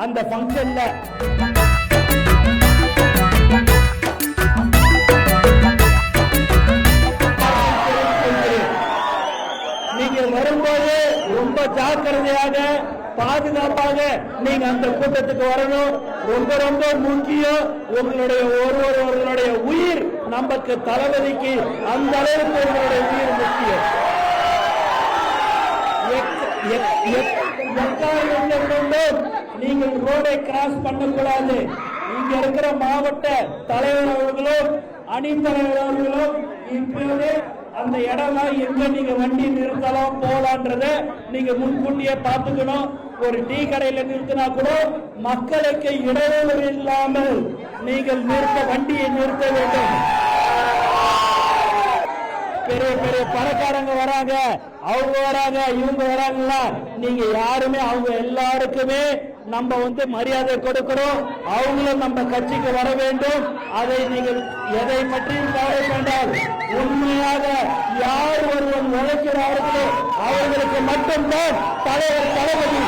அந்த ஃபங்க்ஷன்ல நீங்க வரும்போது ரொம்ப ஜாக்கிரதையாக பாதுகாப்பாக நீங்க அந்த கூட்டத்துக்கு வரணும். ரொம்ப ரொம்ப முக்கியம், உங்களுடைய உயிர் நமக்கு தளபதிக்கு அந்த அளவுக்கு உங்களுடைய உயிர் முக்கியம். நீங்கள் ரோடை கிராஸ் பண்ணக்கூடாது. இங்க இருக்கிற மாவட்ட தலைவர் அவர்களும் அணித்தலைவர் அவர்களும் இப்போது அந்த இடம்லாம் எங்க நீங்க வண்டி நிறுத்தலாம் போலான்றத நீங்க முன்கூட்டியே பார்த்துக்கணும். ஒரு டீ கடையில நிறுத்தினா கூட மக்களுக்கு இடையூறு இல்லாமல் நீங்கள் வண்டியை நிறுத்த வேண்டும். பெரிய பெரிய பணக்காரங்க வராங்க, அவங்க வராங்க, இவங்க வராங்களா, நீங்க யாருமே அவங்க எல்லாருக்குமே நம்ம மரியாதை கொடுக்கிறோம். அவங்களும் நம்ம கட்சிக்கு வர வேண்டும். அதை நீங்கள் எதை பற்றியும் கவலை வேண்டாம். உண்மையாக யார் ஒருவன் உழைக்கிறார்களோ அவர்களுக்கு மட்டும்தான் தலைவர் தளபதி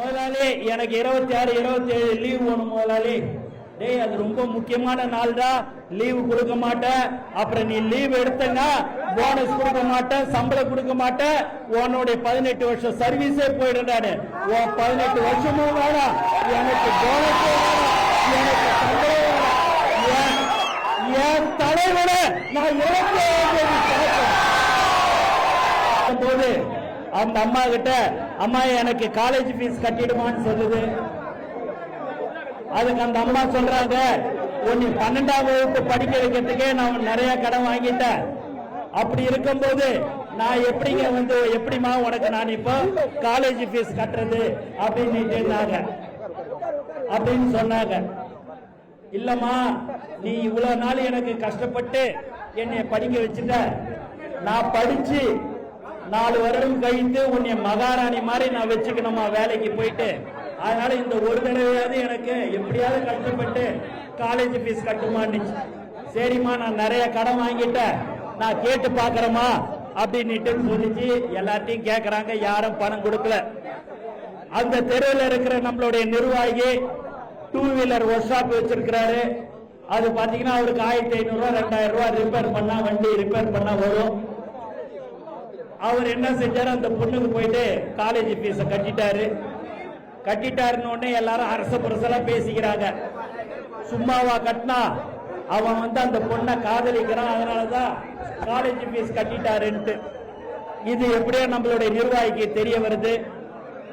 முதலாளி எனக்கு 26, 27 லீவ் வேணும் முதலாளி. டேய், அது ரொம்ப முக்கியமான நாள் தான், லீவு கொடுக்க மாட்டேன். அப்புறம் நீ லீவ் எடுத்தனா போனஸ் கொடுக்க மாட்டேன், சம்பளம் கொடுக்க மாட்டேன், உன்னுடைய 18 வருஷம் சர்வீஸே போயிடுறாரு. உன் 18 வருஷமும் வேணாம், எனக்கு போனஸ் எனக்கு சம்பளம் வேணாம். என் தலைவரை நான் போது அந்த அம்மா கிட்ட, அம்மா எனக்கு காலேஜ் ஃபீஸ் கட்டிடுமான்னு சொல்லுது. அதுக்கு அந்த அம்மா சொல்றாங்க, உன்னை 12ஆம் வகுப்பு படிக்க வைக்கிறதுக்கே நான் நிறைய கடன் வாங்கிட்டேன். அப்படி இருக்கும்போது நான் எப்படிமா உனக்கு நான் இப்போ காலேஜ் ஃபீஸ் கட்டுறது அப்படின்னு சொன்னாங்க. இல்லம்மா, நீ இவ்வளவு நாள் எனக்கு கஷ்டப்பட்டு என்னை படிக்க வச்சுட்ட. நான் படிச்சு 4 வருடம் கழித்து உன்னை மகாராணி மாதிரி நான் வச்சுக்கணுமா வேலைக்கு போயிட்டு. அதனால இந்த ஒரு தடவையாவது எனக்கு எப்படியாவது கஷ்டப்பட்டு காலேஜ் ஃபீஸ் கட்டுமான்னு. சரிம்மா, நான் நிறைய கடன் வாங்கிட்டேன், நான் கேட்டு பாக்குறேமா அப்படின்னு சொல்லிச்சு. எல்லாத்தையும் கேட்கறாங்க, யாரும் பணம் கொடுக்கல. அந்த தெருவில் இருக்கிற நம்மளுடைய நிர்வாகி 2 வீலர் ஒர்க் ஷாப் வச்சிருக்கிறாரு. அது பாத்தீங்கன்னா அவருக்கு 1500 ரூபாய் 2000 ரூபாய் ரிப்பேர் பண்ணா, வண்டி ரிப்பேர் பண்ணா வரும். அவர் என்ன செஞ்சாரு, அந்த பொண்ணுக்கு போயிட்டு காலேஜ் ஃபீஸ கட்டிட்டாருன்னு உடனே எல்லாரும் அரச புரசலா பேசிக்கிறாங்க. சும்மாவா கட்டினா, அவன் அந்த பொண்ணை காதலிக்கிறான், அதனாலதான் காலேஜ் ஃபீஸ் கட்டிட்டாருன்ட்டு. இது எப்படியோ நம்மளுடைய நிர்வாகிக்கு தெரிய வருது.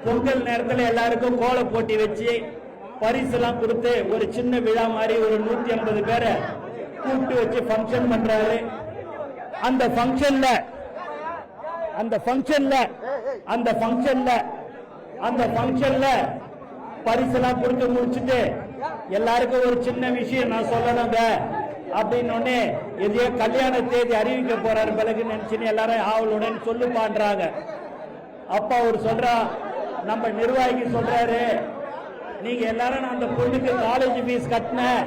பொங்கல் நேரத்தில் எல்லாருக்கும் கோல போட்டி வச்சு பரிசு எல்லாம் கொடுத்து ஒரு சின்ன விழா மாதிரி ஒரு 150 பேரை கூப்பிட்டு வச்சு ஃபங்க்ஷன் பண்றாரு. அந்த ஃபங்க்ஷன்ல பரிசெல்லாம் கொடுத்து முடிச்சுட்டு எல்லாருக்கும் ஒரு சின்ன விஷயம் நான் சொல்லணுங்க அப்படின்னு எதையோ கல்யாண தேதி அறிவிக்க போறாரு பிறகு நினைச்சுன்னு எல்லாரும் ஆவலுடன் சொல்லு பாடுறாங்க. அப்பா அவர் சொல்றா, நம்ம நிர்வாகி சொல்றாரு, நீங்க எல்லாரும் நான் அந்த பொண்ணுக்கு காலேஜ் ஃபீஸ் கட்டினேன்,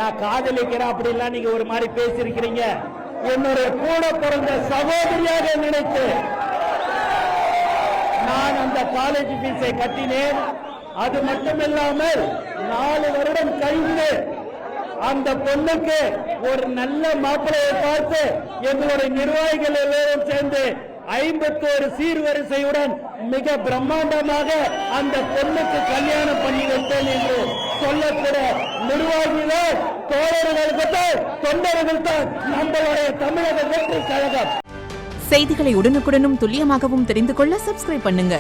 நான் காதலிக்கிறேன் அப்படிலாம் நீங்க ஒரு மாதிரி பேசிருக்கிறீங்க. என்னுடைய கூட பிறந்த சகோதரியாக நினைத்து நான் அந்த காலேஜ் ஃபீஸை கட்டினேன். அது மட்டுமில்லாமல் 4 வருடம் கழிந்து அந்த பொண்ணுக்கு ஒரு நல்ல மாப்பிள்ளையை பார்த்து எங்களுடைய நிர்வாகிகள் எல்லோரும் சேர்ந்து 51 சீர்வரிசையுடன் மிக பிரம்மாண்டமாக அந்த பொண்ணுக்கு கல்யாணம் பண்ணி வைத்தேன் என்று சொல்லக்கூடிய நிர்வாகிகள் தோழர்கள் தான், தொண்டர்கள் தான் நம்மளுடைய தமிழக வெற்றி கழகம். செய்திகளை உடனுக்குடனும் துல்லியமாகவும் தெரிந்து கொள்ள சப்ஸ்கிரைப் பண்ணுங்க.